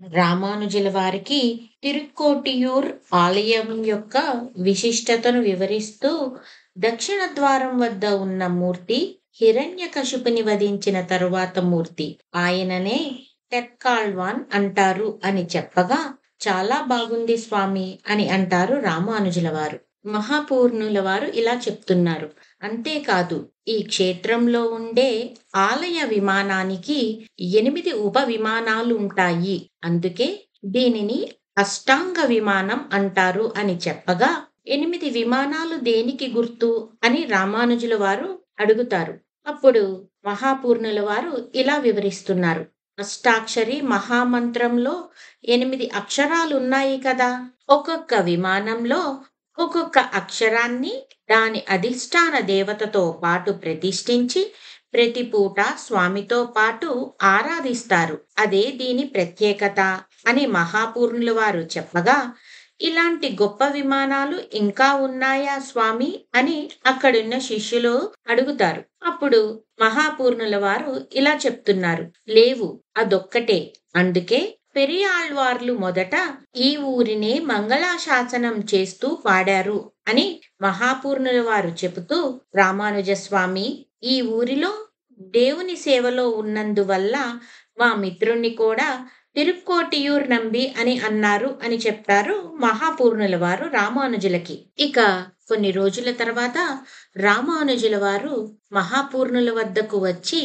రామానుజుల వారికి తిరుక్కోటియూర్ ఆలయం యొక్క విశిష్టతను వివరిస్తూ దక్షిణ ద్వారం వద్ద ఉన్న మూర్తి హిరణ్యకశిపుని వధించిన తరువాత మూర్తి ఆయననే తెక్కాళ్వాన్ అంటారు అని చెప్పగా చాలా బాగుంది స్వామి అని అంటారు రామానుజుల వారు. మహాపూర్ణుల వారు ఇలా చెప్తున్నారు. అంతేకాదు ఈ క్షేత్రంలో ఉండే ఆలయ విమానానికి 8 ఉప విమానాలు ఉంటాయి. అందుకే దీనిని అష్టాంగ విమానం అంటారు అని చెప్పగా 8 విమానాలు దేనికి గుర్తు అని రామానుజుల వారు అడుగుతారు. అప్పుడు మహాపూర్ణుల వారు ఇలా వివరిస్తున్నారు. అష్టాక్షరి మహామంత్రంలో 8 అక్షరాలు ఉన్నాయి కదా. ఒక్కొక్క విమానంలో ఒక్కొక్క అక్షరాన్ని దాని అధిష్టాన దేవతతో పాటు ప్రతిష్ఠించి ప్రతి పూట స్వామితో పాటు ఆరాధిస్తారు. అదే దీని ప్రత్యేకత అని మహాపూర్ణుల వారు చెప్పగా, ఇలాంటి గొప్ప విమానాలు ఇంకా ఉన్నాయా స్వామి అని అక్కడున్న శిష్యులు అడుగుతారు. అప్పుడు మహాపూర్ణుల వారు ఇలా చెప్తున్నారు. లేవు, అదొక్కటే. అందుకే పెరియాళ్వార్లు మొదట ఈ ఊరినే మంగళాశాసనం చేస్తూ పాడారు అని మహాపూర్ణుల వారు చెబుతూ, రామానుజ స్వామి ఈ ఊరిలో దేవుని సేవలో ఉన్నందువల్ల మా మిత్రుణ్ణి కూడా తిరుక్కోటియూర్ నంబి అని అన్నారు అని చెప్పారు మహాపూర్ణుల వారు రామానుజులకి. ఇక కొన్ని రోజుల తర్వాత రామానుజుల వారు మహాపూర్ణుల వద్దకు వచ్చి,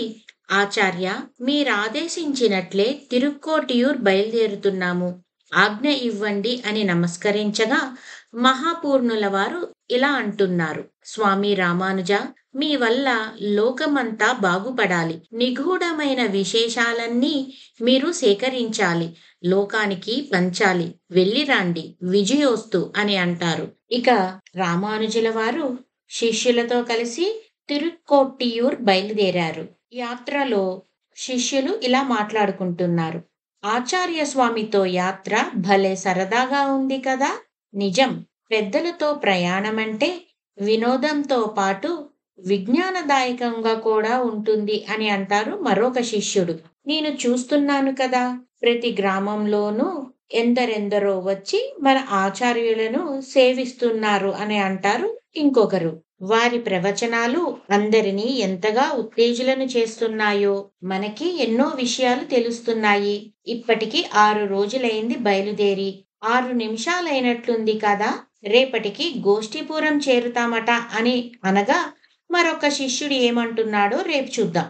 ఆచార్య, మీరాదేశించినట్లే తిరుక్కోటియూర్ బయలుదేరుతున్నాము, ఆజ్ఞ ఇవ్వండి అని నమస్కరించగా మహాపూర్ణుల వారు ఇలా అంటున్నారు. స్వామి రామానుజ, మీ వల్ల లోకమంతా బాగుపడాలి. నిగూఢమైన విశేషాలన్నీ మీరు సేకరించాలి, లోకానికి పంచాలి. వెళ్ళిరాండి, విజయోస్తు అని అంటారు. ఇక రామానుజుల వారు శిష్యులతో కలిసి తిరుక్కోటియూర్ బయలుదేరారు. యాత్రలో శిష్యులు ఇలా మాట్లాడుకుంటున్నారు. ఆచార్య స్వామితో యాత్ర భలే సరదాగా ఉంది కదా. నిజం, పెద్దలతో ప్రయాణమంటే వినోదంతో పాటు విజ్ఞానదాయకంగా కూడా ఉంటుంది అని అంటారు మరొక శిష్యుడు. నేను చూస్తున్నాను కదా, ప్రతి గ్రామంలోనూ ఎందరెందరో వచ్చి మన ఆచార్యులను సేవిస్తున్నారు అని అంటారు ఇంకొకరు. వారి ప్రవచనాలు అందరినీ ఎంతగా ఉత్తేజులను చేస్తున్నాయో. మనకి ఎన్నో విషయాలు తెలుస్తున్నాయి. ఇప్పటికి 6 రోజులైంది బయలుదేరి, 6 నిమిషాలైనట్లుంది కదా. రేపటికి గోష్ఠీపురం చేరుతామట అని అనగా మరొక శిష్యుడు ఏమంటున్నాడో రేపు చూద్దాం.